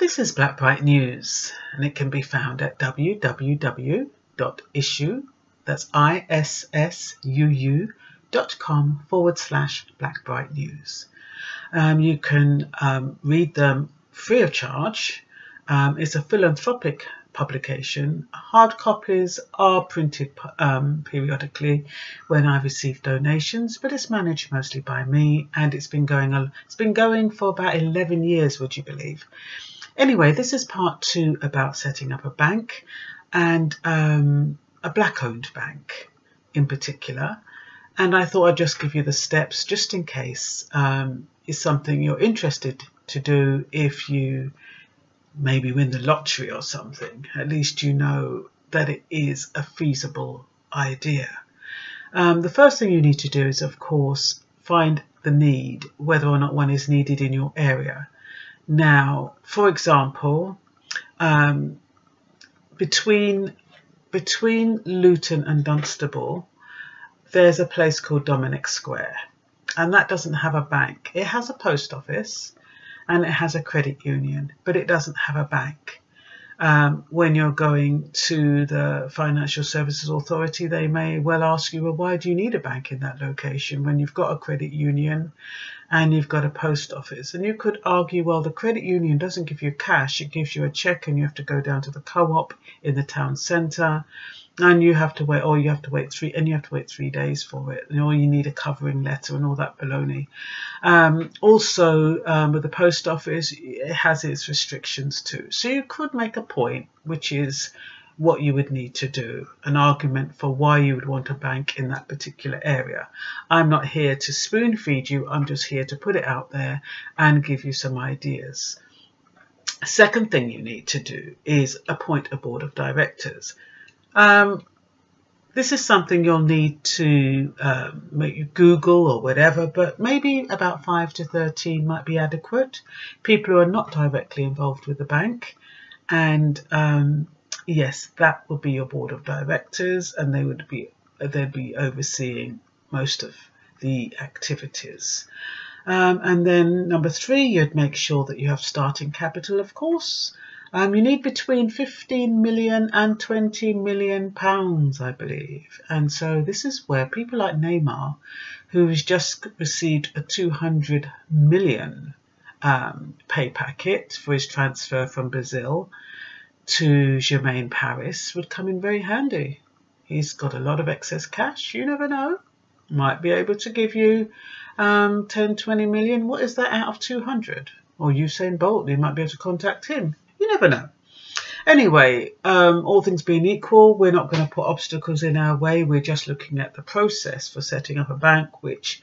This is Blackbright News, and it can be found at www.issuu, that's issuu.com/Blackbright News. You can read them free of charge. It's a philanthropic publication. Hard copies are printed periodically when I receive donations, but it's managed mostly by me, and it's been going for about 11 years, would you believe? Anyway, this is part 2 about setting up a bank, and a black-owned bank in particular. And I thought I'd just give you the steps just in case it's something you're interested to do. If you maybe win the lottery or something, at least you know that it is a feasible idea. The first thing you need to do is, of course, find the need, whether or not one is needed in your area. Now, for example, between Luton and Dunstable, there's a place called Dominic Square, and that doesn't have a bank. It has a post office and it has a credit union, but it doesn't have a bank. When you're going to the Financial Services Authority, they may well ask you, well, why do you need a bank in that location when you've got a credit union and you've got a post office? And you could argue, well, the credit union doesn't give you cash, it gives you a cheque, and you have to go down to the co-op in the town centre, and you have to wait, or you have to wait 3 days for it, or you need a covering letter and all that baloney. Also, with the post office, it has its restrictions too. So you could make a point, which is what you would need to do, an argument for why you would want a bank in that particular area. I'm not here to spoon feed you, I'm just here to put it out there and give you some ideas. Second thing you need to do is appoint a board of directors. This is something you'll need to make you Google or whatever, but maybe about 5 to 13 might be adequate. People who are not directly involved with the bank, and yes, that would be your board of directors, and they'd be overseeing most of the activities. And then number 3, you'd make sure that you have starting capital, of course. You need between 15 million and 20 million pounds, I believe. And so this is where people like Neymar, who has just received a 200 million pay packet for his transfer from Brazil to Germain Paris, would come in very handy. He's got a lot of excess cash. You never know. Might be able to give you 10, 20 million. What is that out of 200? Or Usain Bolt, you might be able to contact him. You never know. Anyway, all things being equal, we're not going to put obstacles in our way. We're just looking at the process for setting up a bank, which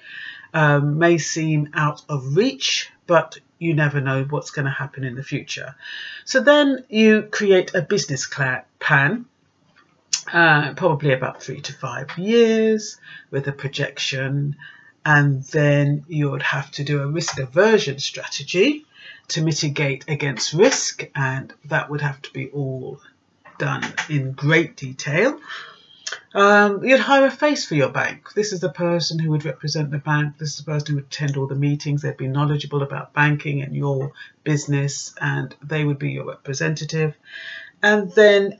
may seem out of reach, but you never know what's going to happen in the future. So then you create a business plan, probably about 3 to 5 years with a projection, and then you would have to do a risk aversion strategy to mitigate against risk, and that would have to be all done in great detail. You'd hire a face for your bank. This is the person who would represent the bank. This is the person who would attend all the meetings. They'd be knowledgeable about banking and your business, and they would be your representative. And then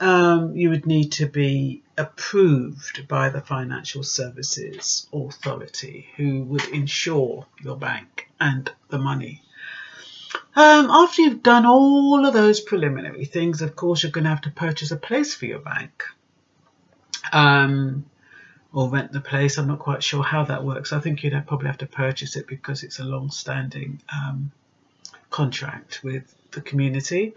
you would need to be approved by the Financial Services Authority, who would insure your bank and the money. After you've done all of those preliminary things, of course, you're going to have to purchase a place for your bank, or rent the place. I'm not quite sure how that works. I think you'd probably have to purchase it because it's a long-standing contract with the community.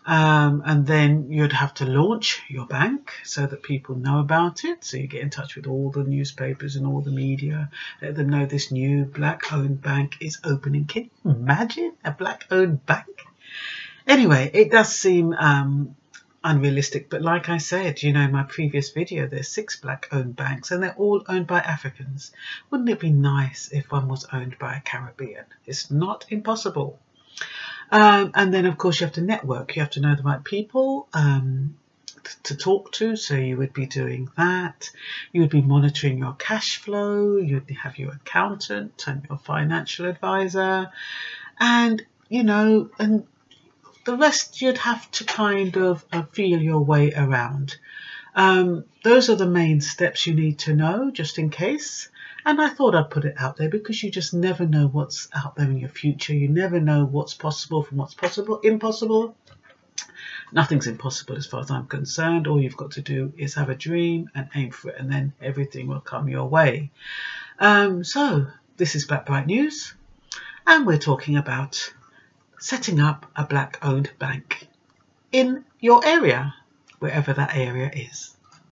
And then you'd have to launch your bank so that people know about it. So you get in touch with all the newspapers and all the media, let them know this new black-owned bank is opening. Can you imagine a black-owned bank? Anyway, it does seem unrealistic, but like I said, you know, in my previous video, there's 6 black-owned banks and they're all owned by Africans. Wouldn't it be nice if one was owned by a Caribbean? It's not impossible. And then, of course, you have to network. You have to know the right people to talk to. So you would be doing that. You would be monitoring your cash flow. You would have your accountant and your financial advisor. And, you know, and the rest you'd have to kind of feel your way around. Those are the main steps you need to know, just in case. And I thought I'd put it out there because you just never know what's out there in your future. You never know what's possible from what's impossible. Nothing's impossible as far as I'm concerned. All you've got to do is have a dream and aim for it, and then everything will come your way. So this is Blackbright News, and we're talking about setting up a black-owned bank in your area, wherever that area is.